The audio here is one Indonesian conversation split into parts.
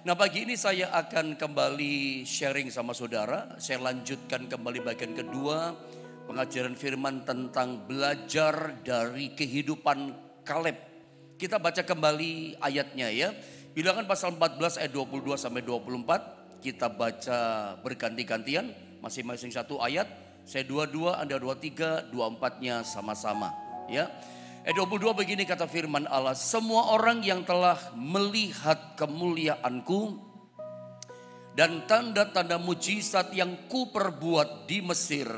Nah, pagi ini saya akan kembali sharing sama saudara. Saya lanjutkan kembali bagian kedua pengajaran firman tentang belajar dari kehidupan Kaleb. Kita baca kembali ayatnya ya. Bilangan pasal 14 ayat 22 sampai 24. Kita baca berganti-gantian, masing-masing satu ayat. Saya 22, Anda 23, 24-nya sama-sama ya. Ayat 22 begini kata firman Allah, semua orang yang telah melihat kemuliaanku dan tanda-tanda mujizat yang kuperbuat di Mesir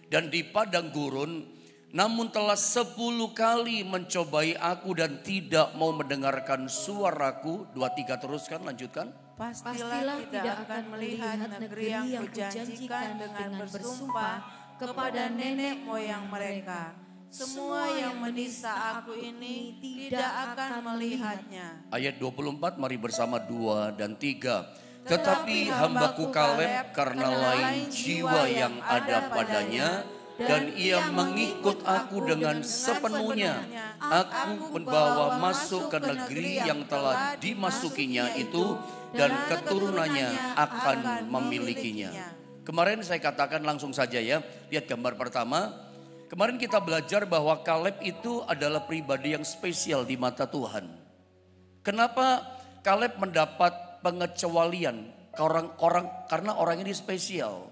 dan di padang gurun, namun telah 10 kali mencobai aku dan tidak mau mendengarkan suaraku. 23 teruskan, lanjutkan. Pastilah tidak akan melihat negeri yang kujanjikan dengan bersumpah kepada nenek moyang mereka. Semua yang menista aku ini tidak akan melihatnya. Ayat 24, mari bersama 2 dan 3. Tetapi hambaku Kaleb karena lain jiwa yang ada padanya, dan ia mengikut aku dengan sepenuhnya. Aku membawa masuk ke negeri yang telah dimasukinya itu, dan keturunannya akan memilikinya. Kemarin saya katakan langsung saja ya, lihat gambar pertama. Kemarin kita belajar bahwa Kaleb itu adalah pribadi yang spesial di mata Tuhan. Kenapa Kaleb mendapat pengecualian? Karena orang ini spesial.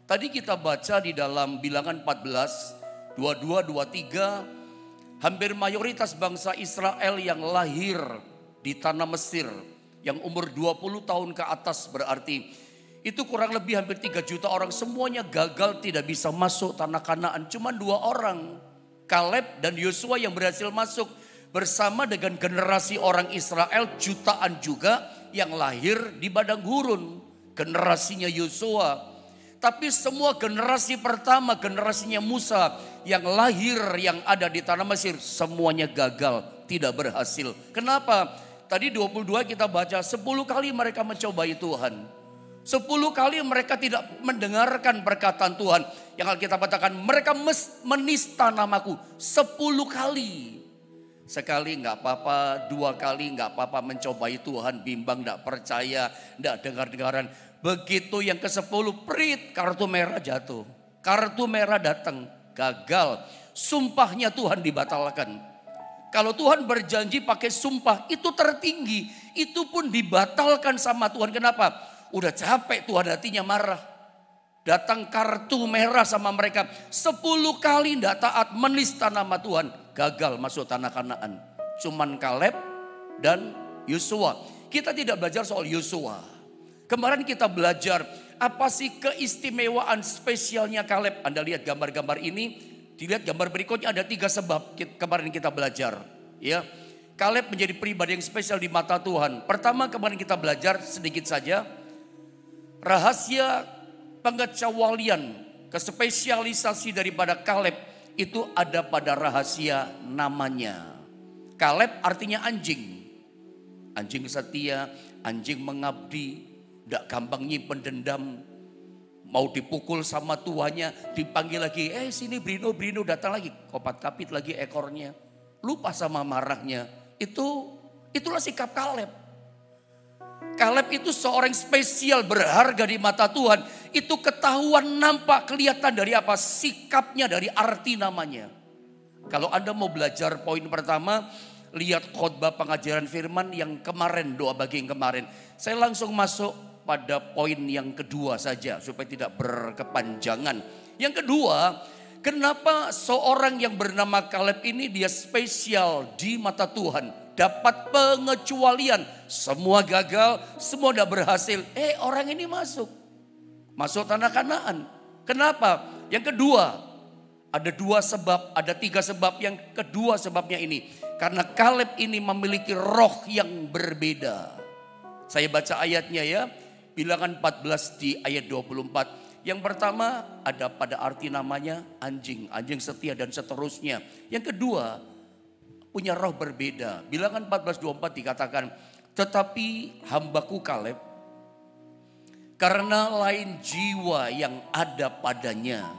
Tadi kita baca di dalam bilangan 14, 22, 23, hampir mayoritas bangsa Israel yang lahir di tanah Mesir, yang umur 20 tahun ke atas berarti, itu kurang lebih hampir 3 juta orang, semuanya gagal tidak bisa masuk tanah Kanaan. Cuma 2 orang, Kaleb dan Yosua yang berhasil masuk bersama dengan generasi orang Israel jutaan juga yang lahir di padang gurun. Generasinya Yosua. Tapi semua generasi pertama, generasinya Musa yang lahir yang ada di tanah Mesir, semuanya gagal, tidak berhasil. Kenapa? Tadi 22 kita baca 10 kali mereka mencobai Tuhan. 10 kali mereka tidak mendengarkan perkataan Tuhan. Yang Alkitab katakan mereka menista namaku 10 kali. Sekali nggak apa-apa, 2 kali nggak apa-apa mencobai Tuhan, bimbang, nggak percaya, nggak dengar-dengaran. Begitu yang ke-10 prit, kartu merah jatuh. Kartu merah datang, gagal. Sumpahnya Tuhan dibatalkan. Kalau Tuhan berjanji pakai sumpah itu tertinggi, itu pun dibatalkan sama Tuhan. Kenapa? Udah capek Tuhan hatinya marah. Datang kartu merah sama mereka. 10 kali tidak taat menista nama Tuhan. Gagal masuk tanah Kanaan. Cuman Kaleb dan Yosua. Kita tidak belajar soal Yosua. Kemarin kita belajar apa sih keistimewaan spesialnya Kaleb. Anda lihat gambar-gambar ini. Dilihat gambar berikutnya ada 3 sebab kemarin kita belajar. Ya, Kaleb menjadi pribadi yang spesial di mata Tuhan. Pertama kemarin kita belajar sedikit saja. Rahasia pengecualian, kespesialisasi daripada Kaleb itu ada pada rahasia namanya. Kaleb artinya anjing. Anjing setia, anjing mengabdi, tidak gampang nyimpen dendam. Mau dipukul sama tuannya, dipanggil lagi, sini Brino datang lagi. Kopat kapit lagi ekornya. Lupa sama marahnya. Itulah sikap Kaleb. Kaleb itu seorang spesial berharga di mata Tuhan. Itu ketahuan nampak kelihatan dari apa? Sikapnya, dari arti namanya. Kalau Anda mau belajar poin pertama, lihat khotbah pengajaran firman yang kemarin, doa bagi yang kemarin. Saya langsung masuk pada poin yang kedua saja supaya tidak berkepanjangan. Yang kedua, kenapa seorang yang bernama Kaleb ini dia spesial di mata Tuhan? Dapat pengecualian, semua gagal, semua tidak berhasil. Orang ini masuk tanah Kanaan. Kenapa? Yang kedua, ada 2 sebab, ada 3 sebab. Yang kedua sebabnya ini, karena Kaleb ini memiliki roh yang berbeda. Saya baca ayatnya ya, bilangan 14 di ayat 24. Yang pertama ada pada arti namanya anjing setia dan seterusnya. Yang kedua, punya roh berbeda. Bilangan 14:24 dikatakan, tetapi hambaku Kaleb karena lain jiwa yang ada padanya,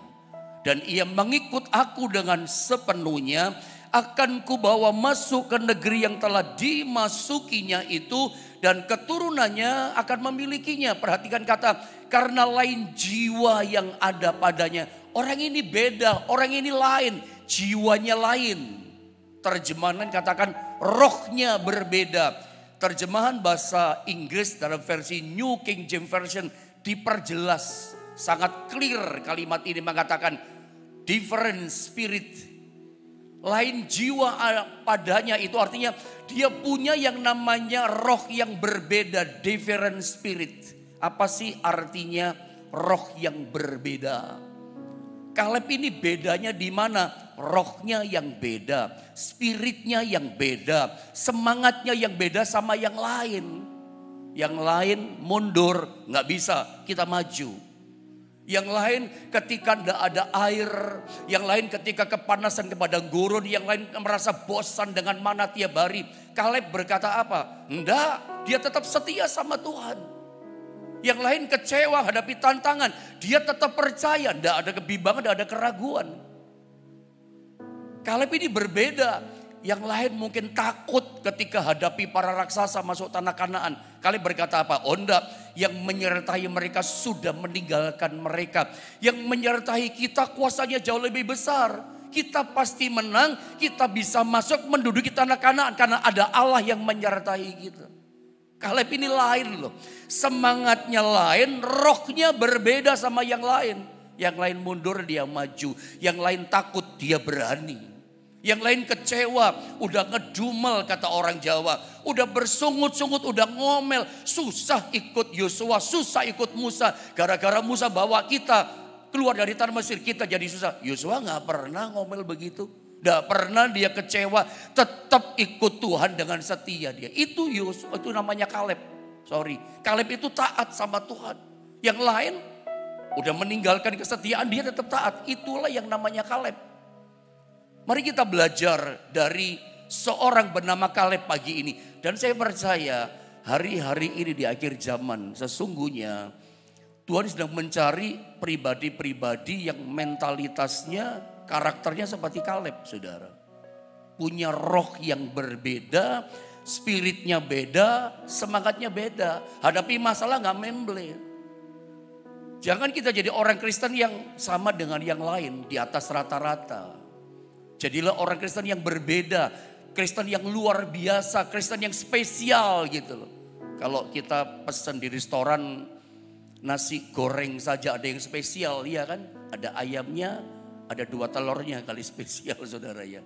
dan ia mengikut aku dengan sepenuhnya. akan kubawa masuk ke negeri yang telah dimasukinya itu, dan keturunannya akan memilikinya. Perhatikan kata, karena lain jiwa yang ada padanya. Orang ini beda, orang ini lain, jiwanya lain. Terjemahan katakan rohnya berbeda. Terjemahan bahasa Inggris dalam versi New King James Version diperjelas. Sangat clear kalimat ini mengatakan different spirit. Lain jiwa padanya, itu artinya dia punya yang namanya roh yang berbeda, different spirit. Apa sih artinya roh yang berbeda? Kaleb ini bedanya di mana? Rohnya yang beda, spiritnya yang beda, semangatnya yang beda sama yang lain. Yang lain mundur, nggak bisa, kita maju. Yang lain ketika tidak ada air, yang lain ketika kepanasan ke padang gurun, yang lain merasa bosan dengan mana tiap hari. Kaleb berkata apa? Enggak, dia tetap setia sama Tuhan. Yang lain kecewa hadapi tantangan, dia tetap percaya, tidak ada kebimbangan, tidak ada keraguan. Kaleb ini berbeda. Yang lain mungkin takut ketika hadapi para raksasa masuk tanah Kanaan. Kaleb berkata apa? Oh enggak, yang menyertai mereka sudah meninggalkan mereka. Yang menyertai kita kuasanya jauh lebih besar. Kita pasti menang, kita bisa masuk menduduki tanah Kanaan karena ada Allah yang menyertai kita. Kaleb ini lain loh. Semangatnya lain, rohnya berbeda sama yang lain. Yang lain mundur, dia maju. Yang lain takut, dia berani. Yang lain kecewa, udah ngedumel kata orang Jawa. Udah bersungut-sungut, udah ngomel. Susah ikut Yosua, susah ikut Musa. Gara-gara Musa bawa kita keluar dari tanah Mesir, kita jadi susah. Yosua gak pernah ngomel begitu. Gak pernah dia kecewa, tetap ikut Tuhan dengan setia dia. Itu Yosua, itu namanya Kaleb. Kaleb itu taat sama Tuhan. Yang lain udah meninggalkan kesetiaan, dia tetap taat. Itulah yang namanya Kaleb. Mari kita belajar dari seorang bernama Kaleb pagi ini. Dan saya percaya hari-hari ini di akhir zaman sesungguhnya Tuhan sedang mencari pribadi-pribadi yang mentalitasnya, karakternya seperti Kaleb, saudara. Punya roh yang berbeda, spiritnya beda, semangatnya beda. Hadapi masalah gak memble. Jangan kita jadi orang Kristen yang sama dengan yang lain, di atas rata-rata. Jadilah orang Kristen yang berbeda, Kristen yang luar biasa, Kristen yang spesial gitu loh. Kalau kita pesan di restoran nasi goreng saja ada yang spesial, ya kan? Ada ayamnya, ada 2 telurnya kali spesial saudara ya.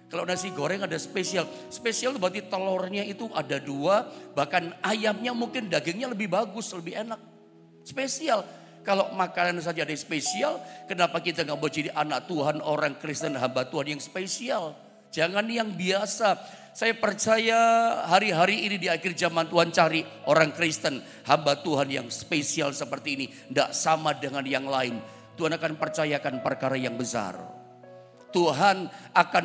Kalau nasi goreng ada spesial, spesial berarti telurnya itu ada 2, bahkan ayamnya mungkin dagingnya lebih bagus, lebih enak. Spesial. Kalau makanan saja ada yang spesial, kenapa kita gak mau jadi anak Tuhan, orang Kristen, hamba Tuhan yang spesial? Jangan yang biasa. Saya percaya hari-hari ini di akhir zaman Tuhan cari orang Kristen, hamba Tuhan yang spesial seperti ini. Tidak sama dengan yang lain. Tuhan akan percayakan perkara yang besar. Tuhan akan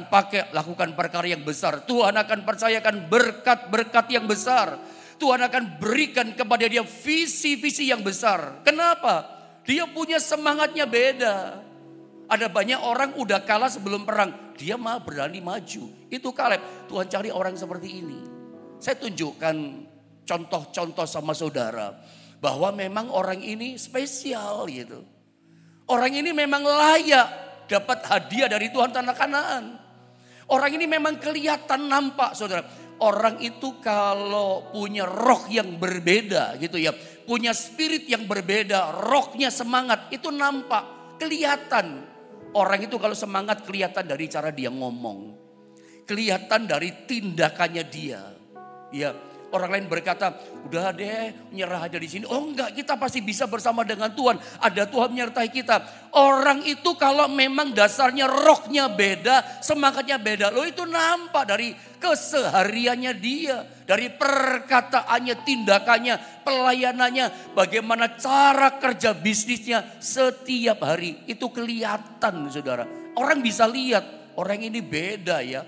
lakukan perkara yang besar. Tuhan akan percayakan berkat-berkat yang besar. Tuhan akan berikan kepada dia visi-visi yang besar. Kenapa? Dia punya semangatnya beda. Ada banyak orang udah kalah sebelum perang. Dia malah berani maju. Itu Kaleb. Tuhan cari orang seperti ini. Saya tunjukkan contoh-contoh sama saudara. Bahwa memang orang ini spesial gitu. Orang ini memang layak dapat hadiah dari Tuhan tanah Kanaan. Orang ini memang kelihatan nampak saudara. Orang itu kalau punya roh yang berbeda gitu ya. Punya spirit yang berbeda, rohnya semangat itu nampak, kelihatan. Orang itu kalau semangat kelihatan dari cara dia ngomong. Kelihatan dari tindakannya dia. Ya, orang lain berkata, udah deh nyerah aja di sini. Oh enggak, kita pasti bisa bersama dengan Tuhan. Ada Tuhan menyertai kita. Orang itu kalau memang dasarnya rohnya beda, semangatnya beda. Loh itu nampak dari kesehariannya dia. Dari perkataannya, tindakannya, pelayanannya. Bagaimana cara kerja bisnisnya setiap hari. Itu kelihatan saudara. Orang bisa lihat, orang ini beda ya.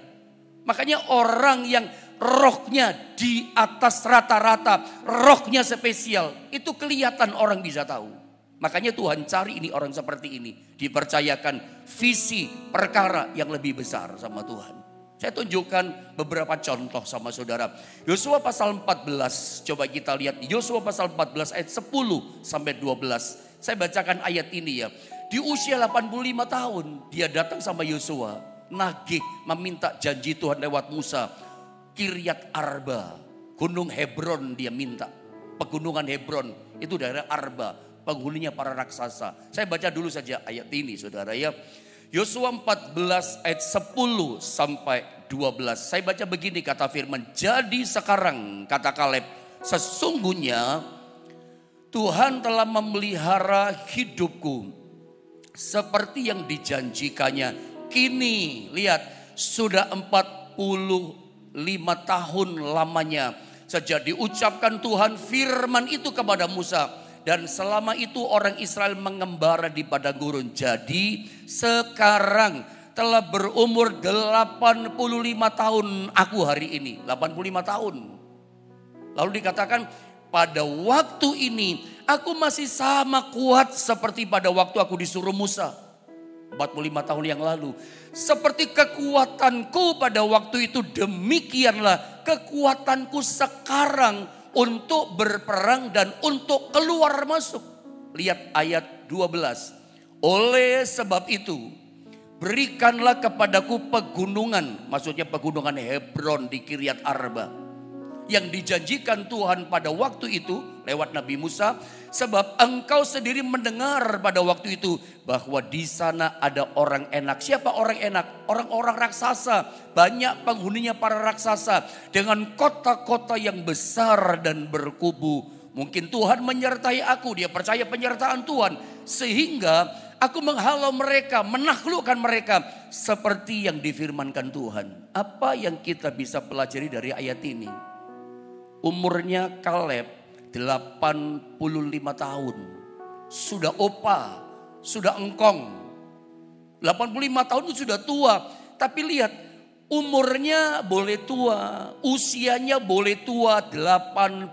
Makanya orang yang rohnya di atas rata-rata, rohnya spesial, itu kelihatan orang bisa tahu. Makanya Tuhan cari ini orang seperti ini, dipercayakan visi perkara yang lebih besar sama Tuhan. Saya tunjukkan beberapa contoh sama saudara. Yosua pasal 14, coba kita lihat. Yosua pasal 14 ayat 10 sampai 12. Saya bacakan ayat ini ya. Di usia 85 tahun dia datang sama Yosua. Nagih meminta janji Tuhan lewat Musa. Kiryat Arba, Gunung Hebron dia minta. Pegunungan Hebron itu daerah Arba. Penghuninya para raksasa. Saya baca dulu saja ayat ini saudara ya. Yosua 14 ayat 10 sampai 12. Saya baca begini kata firman. Jadi sekarang kata Kaleb, sesungguhnya Tuhan telah memelihara hidupku seperti yang dijanjikannya. Kini lihat sudah 45 tahun lamanya sejak diucapkan Tuhan firman itu kepada Musa. Dan selama itu orang Israel mengembara di padang gurun. Jadi sekarang telah berumur 85 tahun aku hari ini. 85 tahun. Lalu dikatakan pada waktu ini aku masih sama kuat seperti pada waktu aku disuruh Musa. 45 tahun yang lalu. Seperti kekuatanku pada waktu itu, demikianlah kekuatanku sekarang untuk berperang dan untuk keluar masuk. Lihat ayat 12. Oleh sebab itu berikanlah kepadaku pegunungan. Maksudnya pegunungan Hebron di Kiryat Arba. Yang dijanjikan Tuhan pada waktu itu lewat Nabi Musa. Sebab engkau sendiri mendengar pada waktu itu bahwa di sana ada orang enak. Siapa orang enak? Orang-orang raksasa. Banyak penghuninya para raksasa. Dengan kota-kota yang besar dan berkubu. Mungkin Tuhan menyertai aku. Dia percaya penyertaan Tuhan. Sehingga aku menghalau mereka, menaklukkan mereka. Seperti yang difirmankan Tuhan. Apa yang kita bisa pelajari dari ayat ini? Umurnya Kaleb 85 tahun. Sudah opa, sudah engkong. 85 tahun itu sudah tua. Tapi lihat, umurnya boleh tua, usianya boleh tua 85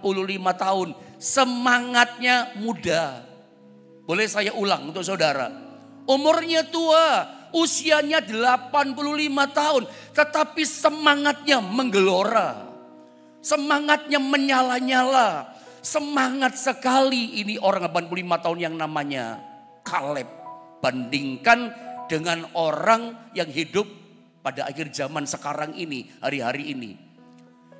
tahun. Semangatnya muda. Boleh saya ulang untuk saudara. Umurnya tua, usianya 85 tahun. Tetapi semangatnya menggelora. Semangatnya menyala-nyala. Semangat sekali ini orang 85 tahun yang namanya Kaleb. Bandingkan dengan orang yang hidup pada akhir zaman sekarang ini, hari-hari ini.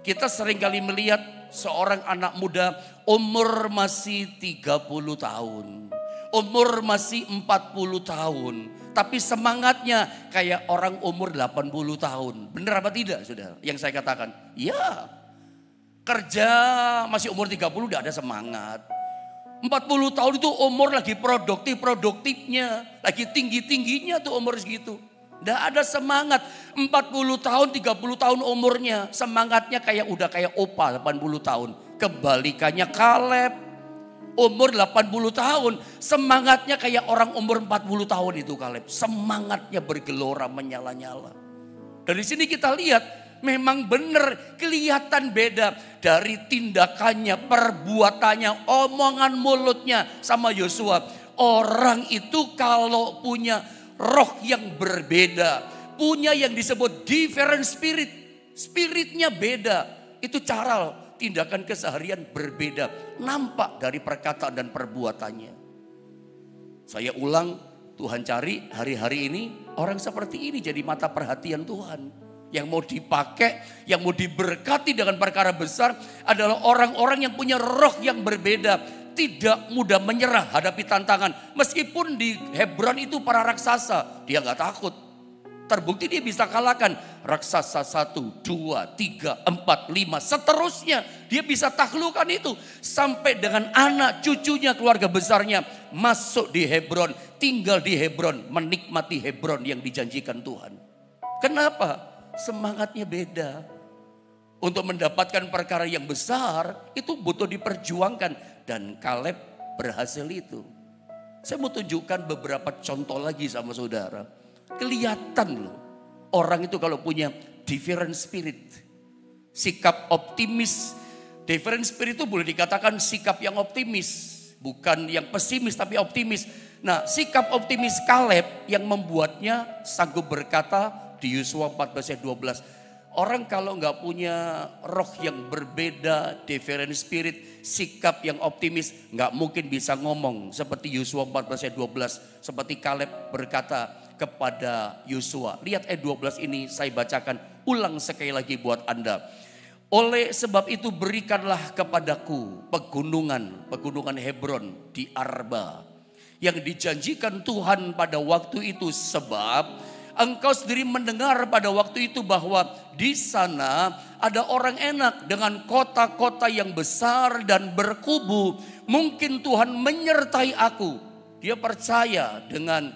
Kita seringkali melihat seorang anak muda umur masih 30 tahun. Umur masih 40 tahun. Tapi semangatnya kayak orang umur 80 tahun. Benar apa tidak saudara yang saya katakan? Ya. Kerja masih umur 30 udah ada semangat. 40 tahun itu umur lagi produktifnya. Lagi tinggi-tingginya tuh umur segitu. Nggak ada semangat. 40 tahun, 30 tahun umurnya. Semangatnya udah kayak opa 80 tahun. Kebalikannya Kaleb. Umur 80 tahun. Semangatnya kayak orang umur 40 tahun itu Kaleb. Semangatnya bergelora menyala-nyala. Dari sini kita lihat. Memang benar kelihatan beda dari tindakannya, perbuatannya, omongan mulutnya sama Yosua. Orang itu kalau punya roh yang berbeda, punya yang disebut different spirit, spiritnya beda. Itu cara tindakan keseharian berbeda, nampak dari perkataan dan perbuatannya. Saya ulang, Tuhan cari hari-hari ini orang seperti ini jadi mata perhatian Tuhan. Yang mau dipakai, yang mau diberkati dengan perkara besar adalah orang-orang yang punya roh yang berbeda. Tidak mudah menyerah hadapi tantangan. Meskipun di Hebron itu para raksasa, dia gak takut. Terbukti dia bisa kalahkan raksasa 1, 2, 3, 4, 5 seterusnya. Dia bisa taklukkan itu. Sampai dengan anak cucunya keluarga besarnya masuk di Hebron. Tinggal di Hebron, menikmati Hebron yang dijanjikan Tuhan. Kenapa? Semangatnya beda. Untuk mendapatkan perkara yang besar itu butuh diperjuangkan. Dan Kaleb berhasil itu. Saya mau tunjukkan beberapa contoh lagi sama saudara. Kelihatan loh. Orang itu kalau punya different spirit. Sikap optimis. Different spirit itu boleh dikatakan sikap yang optimis. Bukan yang pesimis tapi optimis. Nah, sikap optimis Kaleb yang membuatnya sanggup berkata di Yosua 14 ayat 12. Orang kalau nggak punya roh yang berbeda, different spirit, sikap yang optimis, nggak mungkin bisa ngomong seperti Yosua 14 ayat 12, seperti Kaleb berkata kepada Yosua. Lihat ayat 12 ini saya bacakan ulang sekali lagi buat Anda. Oleh sebab itu berikanlah kepadaku pegunungan Hebron di Arba yang dijanjikan Tuhan pada waktu itu, sebab engkau sendiri mendengar pada waktu itu bahwa di sana ada orang enak dengan kota-kota yang besar dan berkubu. Mungkin Tuhan menyertai aku. Dia percaya dengan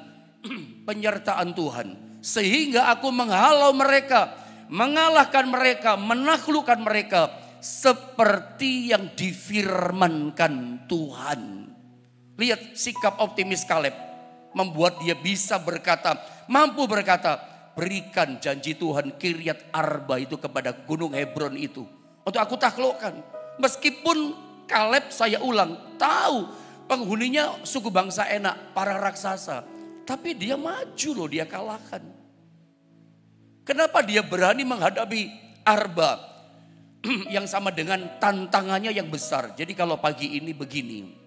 penyertaan Tuhan. Sehingga aku menghalau mereka, mengalahkan mereka, menaklukkan mereka seperti yang difirmankan Tuhan. Lihat sikap optimis Kaleb membuat dia bisa berkata, mampu berkata, berikan janji Tuhan Kiryat Arba itu kepada gunung Hebron itu untuk aku taklukkan. Meskipun Kaleb, saya ulang, tahu penghuninya suku bangsa enak, para raksasa, tapi dia maju loh, dia kalahkan. Kenapa dia berani menghadapi Arba yang sama dengan tantangannya yang besar? Jadi kalau pagi ini begini,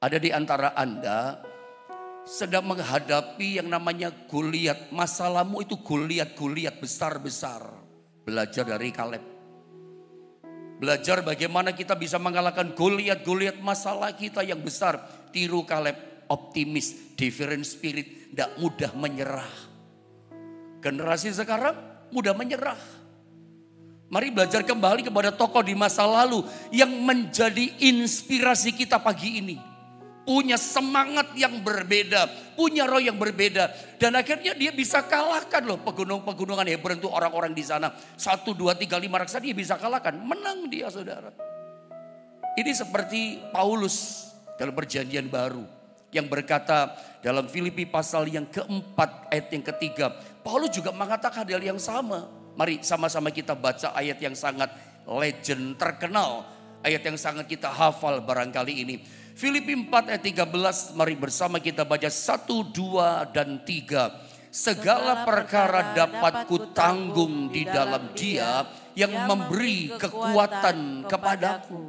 ada di antara Anda sedang menghadapi yang namanya Goliat. Masalahmu itu Goliat besar-besar. Belajar dari Kaleb. Belajar bagaimana kita bisa mengalahkan Goliat masalah kita yang besar. Tiru Kaleb, optimis, different spirit, tidak mudah menyerah. Generasi sekarang mudah menyerah. Mari belajar kembali kepada tokoh di masa lalu yang menjadi inspirasi kita pagi ini. Punya semangat yang berbeda, punya roh yang berbeda. Dan akhirnya dia bisa kalahkan loh pegunungan Hebron itu, orang-orang di sana. 1, 2, 3, 5 raksasa dia bisa kalahkan. Menang dia, saudara. Ini seperti Paulus dalam perjanjian baru. Yang berkata dalam Filipi pasal yang keempat ayat yang ketiga. Paulus juga mengatakan hal yang sama. Mari sama-sama kita baca ayat yang sangat legend, terkenal. Ayat yang sangat kita hafal barangkali ini. Filipi 4 ayat 13, mari bersama kita baca 1, 2, dan 3. Segala perkara dapat kutanggung di dalam Dia yang memberi kekuatan kepadaku.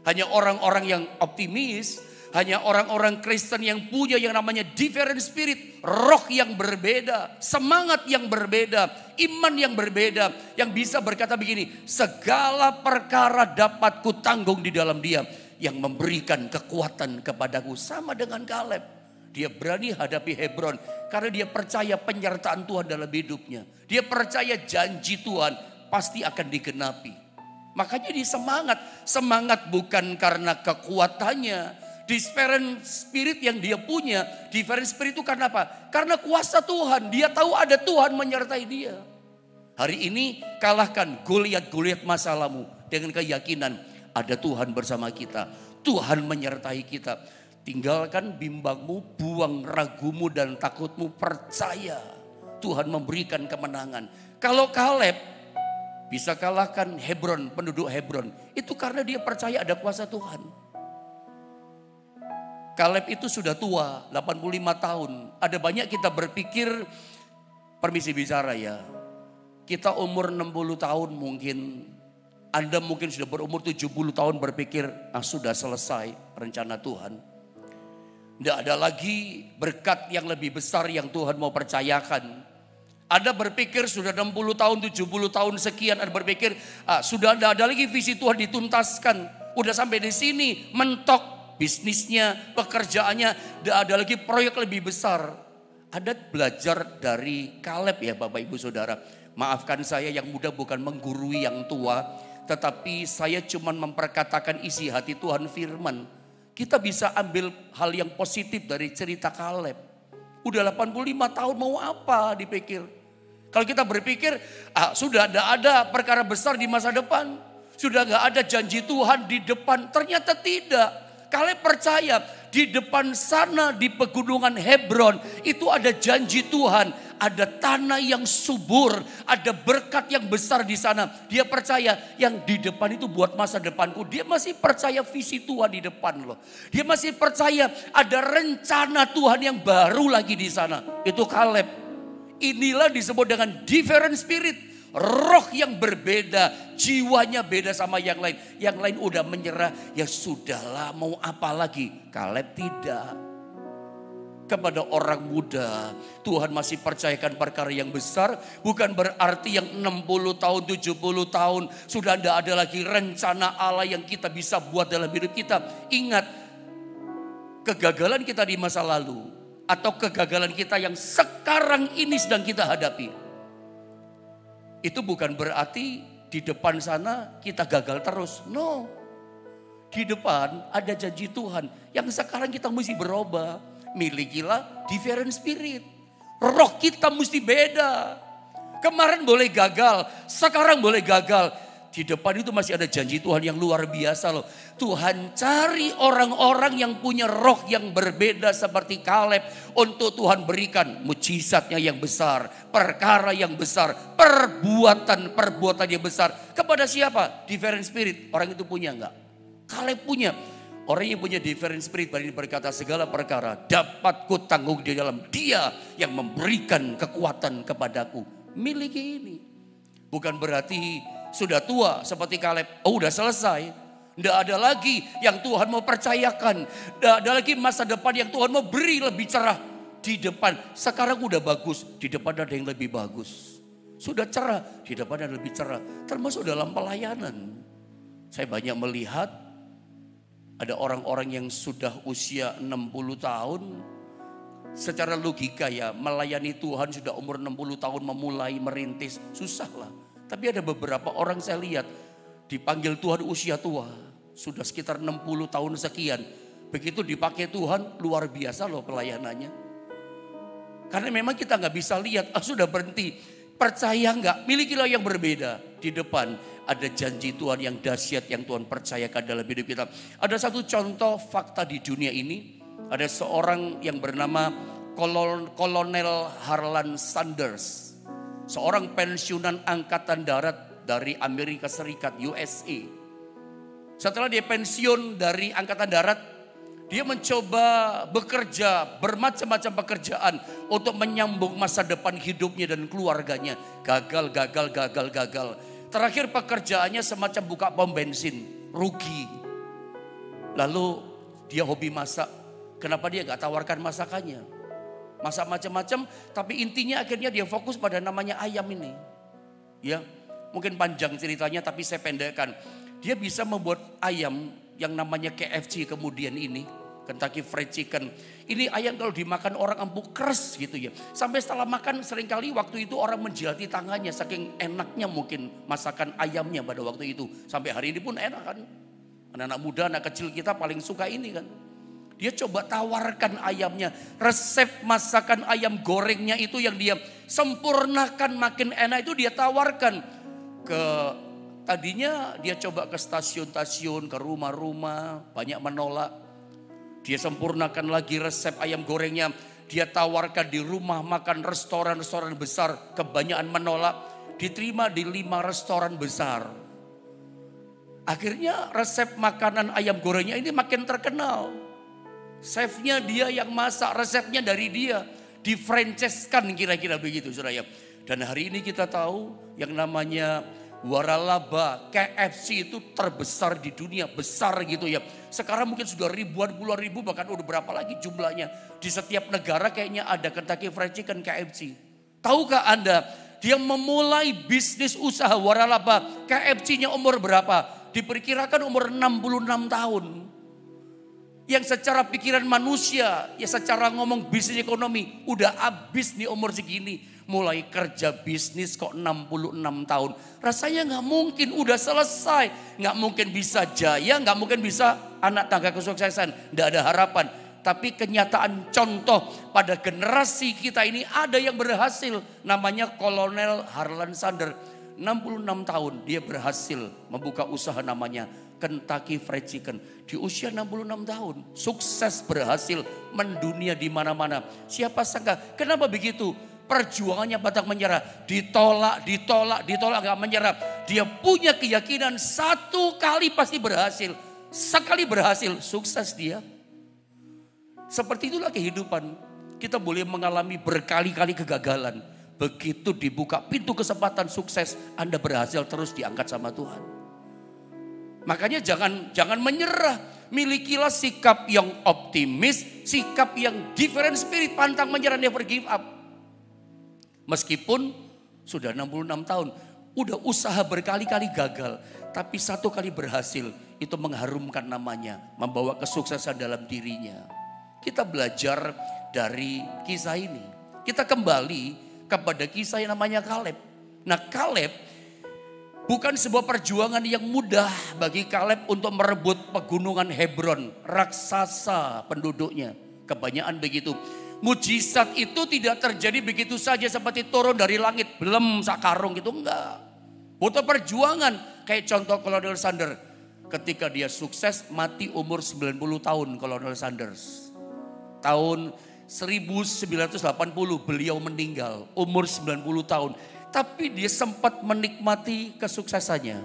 Hanya orang-orang yang optimis, hanya orang-orang Kristen yang punya yang namanya different spirit, roh yang berbeda, semangat yang berbeda, iman yang berbeda, yang bisa berkata begini, segala perkara dapat kutanggung di dalam Dia yang memberikan kekuatan kepadaku. Sama dengan Kaleb, dia berani hadapi Hebron karena dia percaya penyertaan Tuhan dalam hidupnya. Dia percaya janji Tuhan pasti akan digenapi. Makanya dia semangat bukan karena kekuatannya, different spirit yang dia punya. Different spirit itu karena apa? Karena kuasa Tuhan. Dia tahu ada Tuhan menyertai dia. Hari ini kalahkan Goliat masalahmu dengan keyakinan ada Tuhan bersama kita. Tuhan menyertai kita. Tinggalkan bimbangmu, buang ragumu dan takutmu, percaya Tuhan memberikan kemenangan. Kalau Kaleb bisa kalahkan Hebron, penduduk Hebron, itu karena dia percaya ada kuasa Tuhan. Kaleb itu sudah tua, 85 tahun. Ada banyak kita berpikir, permisi bicara ya, kita umur 60 tahun mungkin, Anda mungkin sudah berumur 70 tahun berpikir, sudah selesai rencana Tuhan. Tidak ada lagi berkat yang lebih besar yang Tuhan mau percayakan. Anda berpikir sudah 60 tahun, 70 tahun sekian, Anda berpikir sudah tidak ada lagi visi Tuhan dituntaskan. Udah sampai di sini, mentok bisnisnya, pekerjaannya, tidak ada lagi proyek lebih besar. Anda belajar dari Kaleb ya Bapak Ibu Saudara. Maafkan saya yang muda bukan menggurui yang tua. Tetapi saya cuma memperkatakan isi hati Tuhan firman. Kita bisa ambil hal yang positif dari cerita Kaleb. Udah 85 tahun mau apa dipikir. Kalau kita berpikir sudah tidak ada perkara besar di masa depan. Sudah gak ada janji Tuhan di depan. Ternyata tidak. Kaleb percaya di depan sana di pegunungan Hebron itu ada janji Tuhan. Ada tanah yang subur, ada berkat yang besar di sana. Dia percaya yang di depan itu buat masa depanku. Dia masih percaya visi Tuhan di depan loh. Dia masih percaya ada rencana Tuhan yang baru lagi di sana. Itu Kaleb. Inilah disebut dengan different spirit. Roh yang berbeda, jiwanya beda sama yang lain. Yang lain udah menyerah, ya sudahlah mau apa lagi. Kaleb tidak. Kepada orang muda, Tuhan masih percayakan perkara yang besar. Bukan berarti yang 60 tahun, 70 tahun sudah tidak ada lagi rencana Allah yang kita bisa buat dalam hidup kita. Ingat, kegagalan kita di masa lalu atau kegagalan kita yang sekarang ini sedang kita hadapi, itu bukan berarti di depan sana kita gagal terus. No, di depan ada janji Tuhan yang sekarang kita mesti berubah. Milikilah different spirit. Roh kita mesti beda. Kemarin boleh gagal, sekarang boleh gagal. Di depan itu masih ada janji Tuhan yang luar biasa loh. Tuhan cari orang-orang yang punya roh yang berbeda seperti Kaleb. Untuk Tuhan berikan mujizatnya yang besar, perkara yang besar, perbuatan yang besar. Kepada siapa? Different spirit. Orang itu punya enggak? Kaleb punya. Orang yang punya different spirit berani berkata segala perkara dapat ku tanggung di dalam Dia yang memberikan kekuatan kepadaku. Miliki ini. Bukan berarti sudah tua seperti Kaleb. Oh udah selesai. Tidak ada lagi yang Tuhan mau percayakan. Tidak ada lagi masa depan yang Tuhan mau beri lebih cerah. Di depan sekarang udah bagus. Di depan ada yang lebih bagus. Sudah cerah. Di depan ada lebih cerah. Termasuk dalam pelayanan. Saya banyak melihat ada orang-orang yang sudah usia 60 tahun. Secara logika ya, melayani Tuhan sudah umur 60 tahun memulai merintis. Susah lah. Tapi ada beberapa orang saya lihat dipanggil Tuhan usia tua. Sudah sekitar 60 tahun sekian. Begitu dipakai Tuhan luar biasa loh pelayanannya. Karena memang kita gak bisa lihat, sudah berhenti. Percaya gak? Milikilah yang berbeda. Di depan ada janji Tuhan yang dahsyat yang Tuhan percayakan dalam hidup kita. Ada satu contoh fakta di dunia ini. Ada seorang yang bernama Kolonel Harlan Sanders. Seorang pensiunan angkatan darat dari Amerika Serikat, USA. Setelah dia pensiun dari angkatan darat, dia mencoba bekerja bermacam-macam pekerjaan untuk menyambung masa depan hidupnya dan keluarganya. Gagal. Terakhir pekerjaannya semacam buka pom bensin, rugi. Lalu dia hobi masak. Kenapa dia gak tawarkan masakannya? Masak macam-macam, tapi intinya akhirnya dia fokus pada namanya ayam ini. Ya, mungkin panjang ceritanya tapi saya pendekkan. Dia bisa membuat ayam yang namanya KFC kemudian ini. Kentucky Fried Chicken. Ini ayam kalau dimakan orang empuk keras gitu ya. Sampai setelah makan seringkali waktu itu orang menjilati tangannya. Saking enaknya mungkin masakan ayamnya pada waktu itu. Sampai hari ini pun enak kan. Anak-anak muda, anak kecil kita paling suka ini kan. Dia coba tawarkan ayamnya. Resep masakan ayam gorengnya itu yang dia sempurnakan makin enak itu dia tawarkan. Tadinya dia coba ke stasiun-stasiun, ke rumah-rumah. Banyak menolak. Dia sempurnakan lagi resep ayam gorengnya. Dia tawarkan di rumah makan restoran-restoran besar. Kebanyakan menolak. Diterima di 5 restoran besar. Akhirnya resep makanan ayam gorengnya ini makin terkenal. Chefnya dia yang masak, resepnya dari dia. Di-franchise-kan kira-kira begitu saudara. Dan hari ini kita tahu yang namanya waralaba, KFC itu terbesar di dunia, besar gitu ya. Sekarang mungkin sudah ribuan, puluhan ribu, bahkan udah berapa lagi jumlahnya. Di setiap negara kayaknya ada Kentucky Fried Chicken, KFC. Tahukah Anda, dia memulai bisnis usaha waralaba, KFC-nya umur berapa? Diperkirakan umur 66 tahun. Yang secara pikiran manusia, ya secara ngomong bisnis ekonomi, udah habis nih umur segini. Mulai kerja bisnis kok 66 tahun. Rasanya gak mungkin udah selesai. Gak mungkin bisa jaya, gak mungkin bisa anak tangga kesuksesan. Gak ada harapan. Tapi kenyataan contoh pada generasi kita ini ada yang berhasil. Namanya Kolonel Harlan Sanders. 66 tahun dia berhasil membuka usaha namanya Kentucky Fried Chicken. Di usia 66 tahun. Sukses berhasil mendunia di mana-mana. Siapa sangka? Kenapa begitu? Perjuangannya batang menyerah, ditolak, gak menyerah. Dia punya keyakinan satu kali pasti berhasil. Sekali berhasil, sukses dia. Seperti itulah kehidupan. Kita boleh mengalami berkali-kali kegagalan. Begitu dibuka pintu kesempatan sukses, Anda berhasil terus diangkat sama Tuhan. Makanya jangan menyerah. Milikilah sikap yang optimis, sikap yang different spirit, pantang menyerah, never give up. Meskipun sudah 66 tahun, udah usaha berkali-kali gagal, tapi satu kali berhasil, itu mengharumkan namanya, membawa kesuksesan dalam dirinya. Kita belajar dari kisah ini. Kita kembali kepada kisah yang namanya Kaleb. Nah, Kaleb bukan sebuah perjuangan yang mudah bagi Kaleb untuk merebut pegunungan Hebron, raksasa penduduknya. Kebanyakan begitu. Mujizat itu tidak terjadi begitu saja seperti turun dari langit, belum sakarung gitu, enggak. Butuh perjuangan. Kayak contoh Kolonel Sanders. Ketika dia sukses mati umur 90 tahun Kolonel Sanders. Tahun 1980 beliau meninggal umur 90 tahun. Tapi dia sempat menikmati kesuksesannya.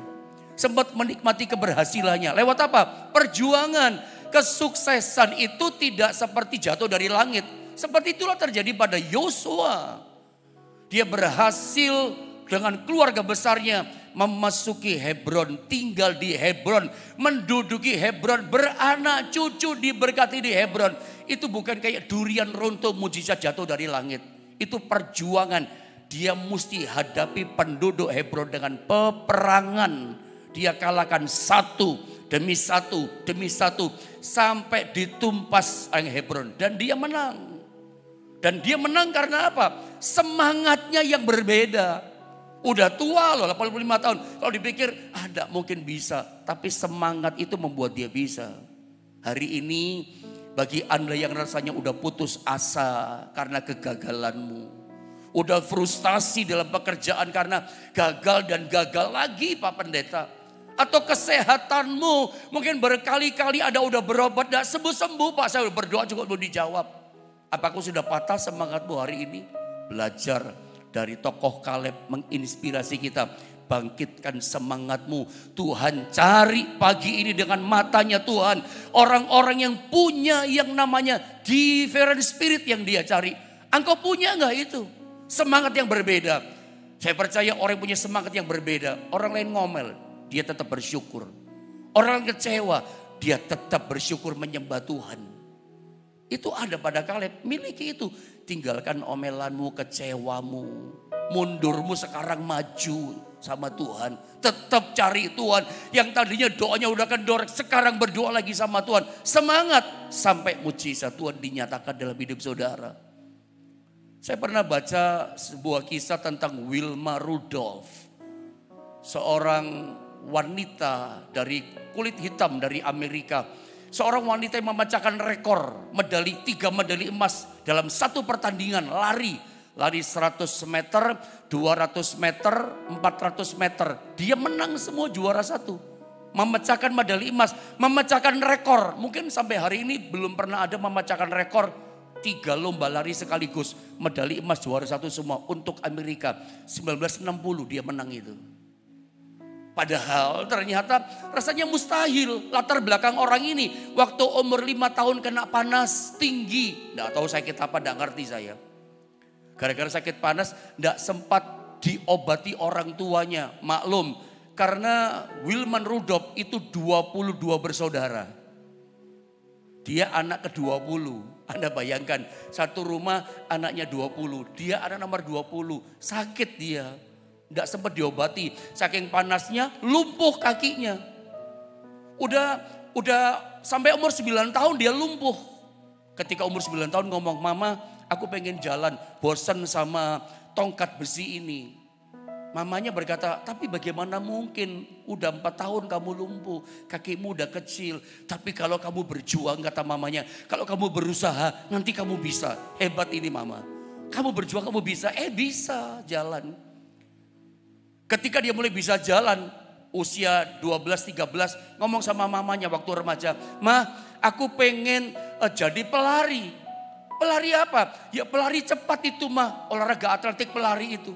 Sempat menikmati keberhasilannya. Lewat apa? Perjuangan. Kesuksesan itu tidak seperti jatuh dari langit. Seperti itulah terjadi pada Yosua. Dia berhasil dengan keluarga besarnya memasuki Hebron, tinggal di Hebron, menduduki Hebron, beranak cucu diberkati di Hebron. Itu bukan kayak durian runtuh mujizat jatuh dari langit. Itu perjuangan. Dia mesti hadapi penduduk Hebron dengan peperangan. Dia kalahkan satu demi satu demi satu sampai ditumpas Hebron dan dia menang. Dan dia menang karena apa? Semangatnya yang berbeda. Udah tua loh, 85 tahun. Kalau dipikir, tidak mungkin bisa. Tapi semangat itu membuat dia bisa. Hari ini, bagi Anda yang rasanya udah putus asa karena kegagalanmu. Udah frustasi dalam pekerjaan karena gagal dan gagal lagi Pak Pendeta. Atau kesehatanmu, mungkin berkali-kali Anda udah berobat, tidak sembuh-sembuh Pak. Saya udah berdoa juga belum dijawab. Apakah sudah patah semangatmu hari ini? Belajar dari tokoh Kaleb menginspirasi kita. Bangkitkan semangatmu. Tuhan cari pagi ini dengan matanya Tuhan. Orang-orang yang punya yang namanya different spirit yang dia cari. Engkau punya enggak itu? Semangat yang berbeda. Saya percaya orang yang punya semangat yang berbeda. Orang lain ngomel, dia tetap bersyukur. Orang kecewa, dia tetap bersyukur menyembah Tuhan. Itu ada pada Kaleb, miliki itu. Tinggalkan omelanmu, kecewamu. Mundurmu sekarang maju sama Tuhan. Tetap cari Tuhan. Yang tadinya doanya udah kendor, sekarang berdoa lagi sama Tuhan. Semangat sampai mujizat Tuhan dinyatakan dalam hidup saudara. Saya pernah baca sebuah kisah tentang Wilma Rudolph. Seorang wanita dari kulit hitam dari Amerika. Seorang wanita yang memecahkan rekor medali 3 medali emas dalam satu pertandingan lari. Lari 100 meter, 200 meter, 400 meter. Dia menang semua juara satu. Memecahkan medali emas, memecahkan rekor. Mungkin sampai hari ini belum pernah ada memecahkan rekor 3 lomba lari sekaligus. Medali emas juara satu semua untuk Amerika. 1960 dia menang itu. Padahal ternyata rasanya mustahil. Latar belakang orang ini waktu umur 5 tahun kena panas tinggi. Nggak tahu sakit apa, nggak ngerti saya. Gara-gara sakit panas nggak sempat diobati orang tuanya. Maklum karena Wilma Rudolph itu 22 bersaudara. Dia anak ke-20. Anda bayangkan satu rumah anaknya 20. Dia anak nomor 20. Sakit dia. Tidak sempat diobati, saking panasnya lumpuh kakinya. Udah sampai umur 9 tahun dia lumpuh. Ketika umur 9 tahun ngomong, "Mama, aku pengen jalan, bosan sama tongkat besi ini." Mamanya berkata, "Tapi bagaimana mungkin, udah 4 tahun kamu lumpuh, kakimu udah kecil. Tapi kalau kamu berjuang," kata mamanya, "kalau kamu berusaha nanti kamu bisa." Hebat ini mama. Kamu berjuang kamu bisa, bisa jalan. Ketika dia mulai bisa jalan, usia 12-13, ngomong sama mamanya waktu remaja, "Ma, aku pengen jadi pelari." "Pelari apa?" "Ya pelari cepat itu mah, olahraga atletik pelari itu."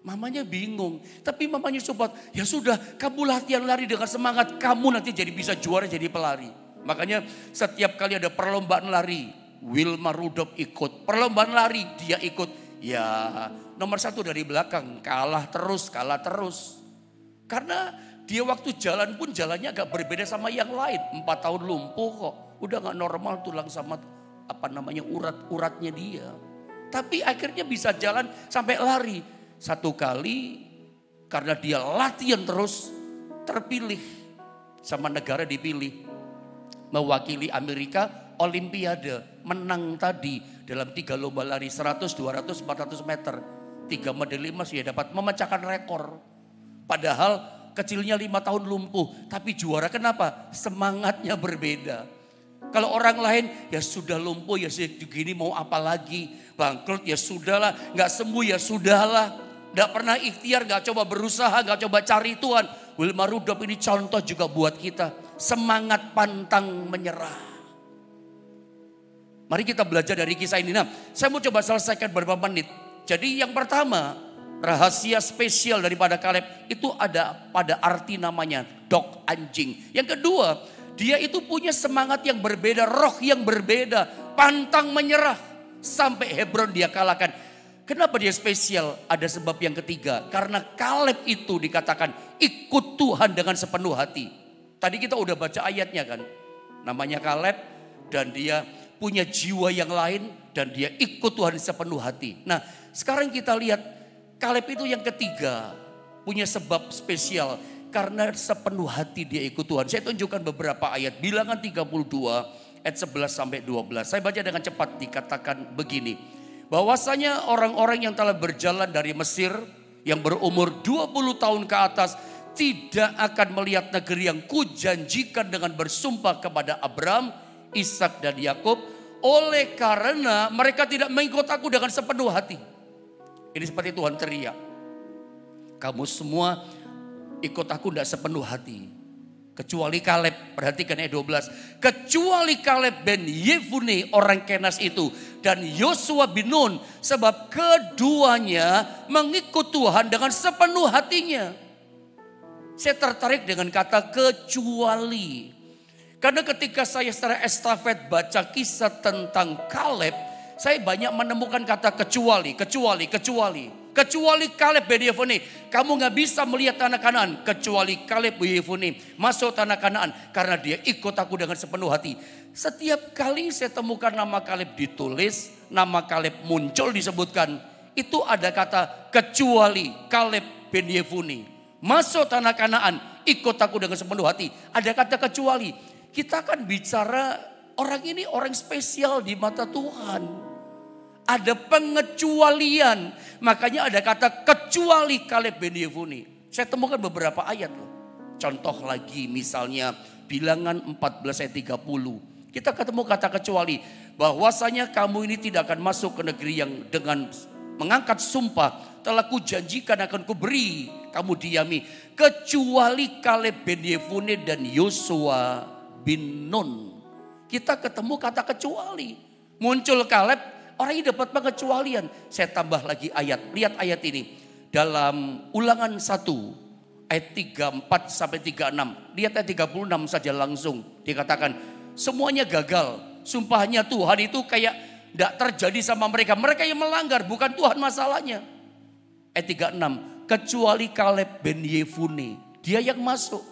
Mamanya bingung, tapi mamanya support. "Ya sudah, kamu latihan lari dengan semangat, kamu nanti jadi bisa juara jadi pelari." Makanya setiap kali ada perlombaan lari, Wilma Rudolph ikut. Perlombaan lari dia ikut. ya nomor 1 dari belakang, kalah terus. Karena dia waktu jalan pun jalannya agak berbeda sama yang lain. 4 tahun lumpuh kok, udah gak normal tulang sama urat-uratnya dia. Tapi akhirnya bisa jalan sampai lari. Satu kali karena dia latihan terus, terpilih sama negara dipilih. Mewakili Amerika Olimpiade, menang tadi dalam 3 lomba lari 100, 200, 400 meter. 3 medali emas dia dapat, memecahkan rekor. Padahal kecilnya 5 tahun lumpuh, tapi juara. Kenapa? Semangatnya berbeda. Kalau orang lain ya sudah lumpuh ya segini mau apa lagi, bangkrut ya sudahlah, nggak sembuh ya sudahlah, nggak pernah ikhtiar, nggak coba berusaha, nggak coba cari Tuhan. Wilma Rudolph ini contoh juga buat kita, semangat pantang menyerah. Mari kita belajar dari kisah ini. Nah, saya mau coba selesaikan beberapa menit. Jadi yang pertama, rahasia spesial daripada Kaleb itu ada pada arti namanya dog, anjing. Yang kedua, dia itu punya semangat yang berbeda, roh yang berbeda, pantang menyerah. Sampai Hebron dia kalahkan. Kenapa dia spesial? Ada sebab yang ketiga. Karena Kaleb itu dikatakan ikut Tuhan dengan sepenuh hati. Tadi kita udah baca ayatnya kan. Namanya Kaleb dan dia punya jiwa yang lain dan dia ikut Tuhan sepenuh hati. Nah, sekarang kita lihat Kaleb itu yang ketiga punya sebab spesial karena sepenuh hati dia ikut Tuhan. Saya tunjukkan beberapa ayat. Bilangan 32 ayat 11 sampai 12. Saya baca dengan cepat, dikatakan begini. Bahwasanya orang-orang yang telah berjalan dari Mesir yang berumur 20 tahun ke atas tidak akan melihat negeri yang kujanjikan dengan bersumpah kepada Abraham, Ishak dan Yakub, oleh karena mereka tidak mengikut aku dengan sepenuh hati. Ini seperti Tuhan teriak, kamu semua ikut aku tidak sepenuh hati. Kecuali Kaleb, perhatikan ayat 12. Kecuali Kaleb bin Yefune orang Kenas itu dan Yosua bin Nun, sebab keduanya mengikut Tuhan dengan sepenuh hatinya. Saya tertarik dengan kata kecuali. Karena ketika saya secara estafet baca kisah tentang Kaleb, saya banyak menemukan kata kecuali. Kecuali Kaleb bin Yefune. Kamu gak bisa melihat tanah Kanaan. Kecuali Kaleb bin Yefune masuk tanah Kanaan. Karena dia ikut aku dengan sepenuh hati. Setiap kali saya temukan nama Kaleb ditulis, nama Kaleb muncul disebutkan, itu ada kata kecuali Kaleb bin Yefune. Masuk tanah Kanaan, ikut aku dengan sepenuh hati. Ada kata kecuali. Kita kan bicara orang ini orang spesial di mata Tuhan. Ada pengecualian. Makanya ada kata kecuali Kaleb bin Yefune. Saya temukan beberapa ayat loh. Contoh lagi misalnya Bilangan 14 ayat 30. Kita ketemu kata kecuali. Bahwasanya kamu ini tidak akan masuk ke negeri yang dengan mengangkat sumpah telah kujanjikan akan kuberi kamu diami. Kecuali Kaleb bin Yefune dan Yosua bin Nun. Kita ketemu kata kecuali. Muncul Kaleb. Orang ini dapat pengecualian. Saya tambah lagi ayat. Lihat ayat ini. Dalam Ulangan 1 ayat 34 sampai 36. Lihat ayat 36 saja langsung. Dikatakan semuanya gagal. Sumpahnya Tuhan itu kayak tidak terjadi sama mereka. Mereka yang melanggar, bukan Tuhan masalahnya. Ayat 36. Kecuali Kaleb bin Yefune. Dia yang masuk.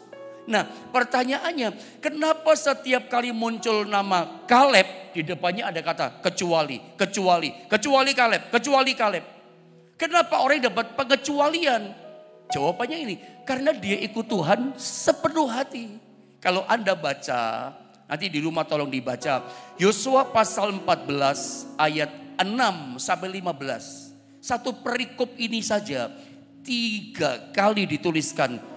Nah, pertanyaannya, kenapa setiap kali muncul nama Kaleb di depannya ada kata kecuali Kaleb. Kenapa orang dapat pengecualian? Jawabannya ini, karena dia ikut Tuhan sepenuh hati. Kalau Anda baca, nanti di rumah tolong dibaca, Yosua pasal 14 ayat 6 sampai 15. Satu perikop ini saja 3 kali dituliskan.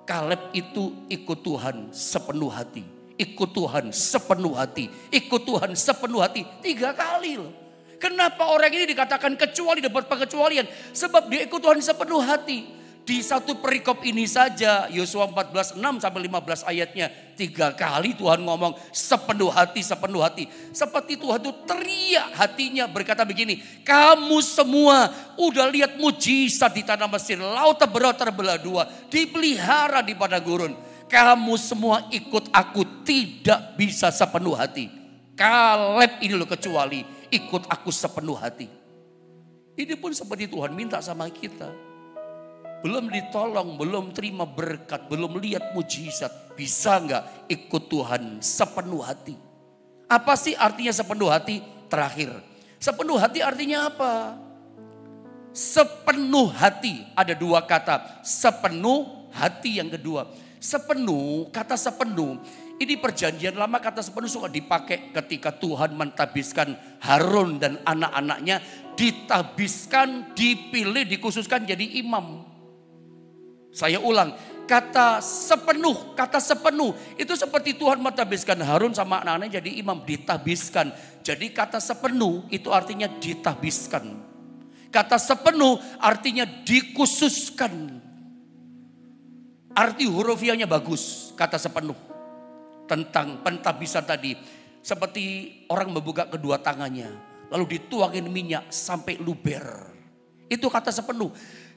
Kaleb itu ikut Tuhan sepenuh hati. Ikut Tuhan sepenuh hati. Ikut Tuhan sepenuh hati. 3 kali loh. Kenapa orang ini dikatakan kecuali, dapat pengecualian? Sebab dia ikut Tuhan sepenuh hati. Di satu perikop ini saja, Yosua 14, 6 sampai 15 ayatnya. 3 kali Tuhan ngomong sepenuh hati, sepenuh hati. Seperti Tuhan itu teriak hatinya berkata begini. Kamu semua udah lihat mujizat di tanah Mesir. Laut terbelah 2. Dipelihara di padang gurun. Kamu semua ikut aku tidak bisa sepenuh hati. Kaleb ini loh kecuali ikut aku sepenuh hati. Ini pun seperti Tuhan minta sama kita. Belum ditolong, belum terima berkat, belum lihat mujizat. Bisa nggak ikut Tuhan sepenuh hati? Apa sih artinya sepenuh hati? Terakhir, sepenuh hati artinya apa? Sepenuh hati, ada dua kata. Sepenuh hati yang kedua. Sepenuh, kata sepenuh. Ini perjanjian lama, kata sepenuh suka dipakai ketika Tuhan mentabiskan Harun dan anak-anaknya. Ditabiskan, dipilih, dikhususkan jadi imam. Saya ulang, kata sepenuh itu seperti Tuhan mentabiskan Harun sama anak-anaknya jadi imam, ditabiskan. Jadi kata sepenuh itu artinya ditabiskan. Kata sepenuh artinya dikhususkan. Arti hurufiahnya bagus, kata sepenuh. Tentang pentabisan tadi, seperti orang membuka kedua tangannya, lalu dituangin minyak sampai luber. Itu kata sepenuh.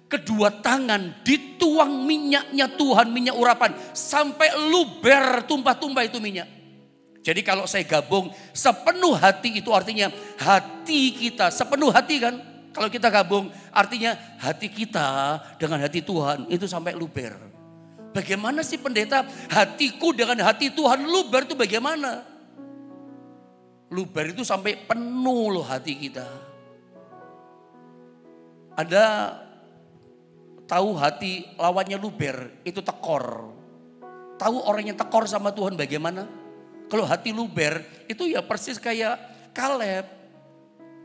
Kedua tangan dituang minyaknya Tuhan, minyak urapan. Sampai luber, tumpah-tumpah itu minyak. Jadi kalau saya gabung, sepenuh hati itu artinya hati kita. Sepenuh hati kan, kalau kita gabung artinya hati kita dengan hati Tuhan itu sampai luber. Bagaimana sih pendeta, hatiku dengan hati Tuhan luber itu bagaimana? Luber itu sampai penuh loh hati kita. Ada tahu hati lawannya luber, itu tekor. Tahu orang yang tekor sama Tuhan bagaimana? Kalau hati luber, itu ya persis kayak Kaleb.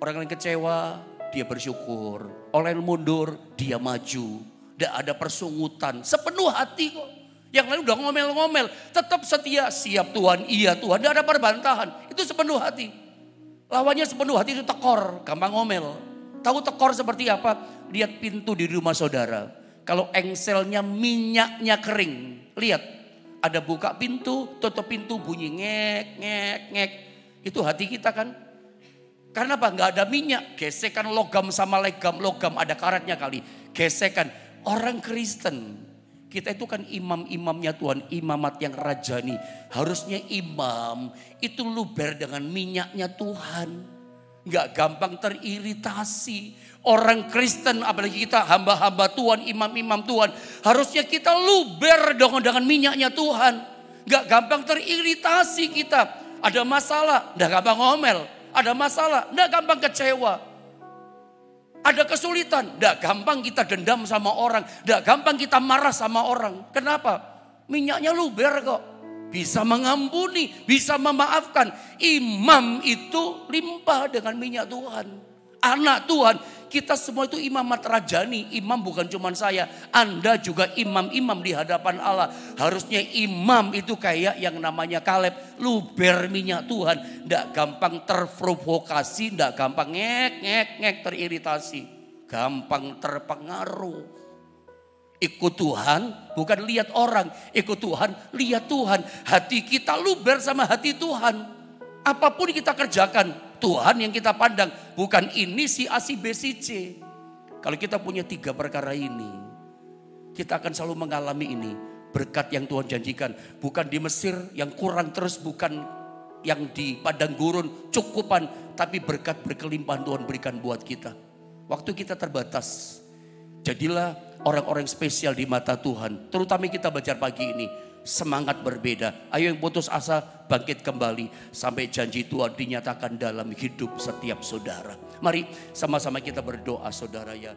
Orang yang kecewa, dia bersyukur. Orang yang mundur, dia maju. Tidak ada persungutan, sepenuh hati kok. Yang lain udah ngomel-ngomel, tetap setia, siap Tuhan, iya Tuhan. Tidak ada perbantahan, itu sepenuh hati. Lawannya sepenuh hati itu tekor, gampang ngomel. Tahu tekor seperti apa? Lihat pintu di rumah saudara. Kalau engselnya minyaknya kering. Lihat, ada buka pintu, tutup pintu, bunyi ngek, ngek, ngek. Itu hati kita kan. Karena apa? Nggak ada minyak. Gesekan logam sama logam ada karatnya kali. Gesekan. Orang Kristen. Kita itu kan imam-imamnya Tuhan. Imamat yang rajani. Harusnya imam itu luber dengan minyaknya Tuhan. Nggak gampang teriritasi. Orang Kristen apalagi kita hamba-hamba Tuhan, imam-imam Tuhan. Harusnya kita luber dengan minyaknya Tuhan. Nggak gampang teriritasi kita. Ada masalah, nggak gampang ngomel. Ada masalah, nggak gampang kecewa. Ada kesulitan, nggak gampang kita dendam sama orang. Nggak gampang kita marah sama orang. Kenapa? Minyaknya luber kok. Bisa mengampuni, bisa memaafkan. Imam itu limpah dengan minyak Tuhan. Anak Tuhan, kita semua itu imamat rajani. Imam bukan cuma saya, Anda juga imam-imam di hadapan Allah. Harusnya imam itu kayak yang namanya Kaleb, luber minyak Tuhan. Nggak gampang terprovokasi, nggak gampang ngek teriritasi. Gampang terpengaruh. Ikut Tuhan bukan lihat orang, ikut Tuhan lihat Tuhan. Hati kita luber sama hati Tuhan. Apapun kita kerjakan, Tuhan yang kita pandang. Bukan ini si A, si B, si C. Kalau kita punya 3 perkara ini, kita akan selalu mengalami ini. Berkat yang Tuhan janjikan. Bukan di Mesir yang kurang terus, bukan yang di padang gurun cukupan. Tapi berkat berkelimpahan Tuhan berikan buat kita. Waktu kita terbatas. Jadilah orang-orang spesial di mata Tuhan. Terutama kita belajar pagi ini. Semangat berbeda. Ayo yang putus asa bangkit kembali. Sampai janji Tuhan dinyatakan dalam hidup setiap saudara. Mari sama-sama kita berdoa saudara ya.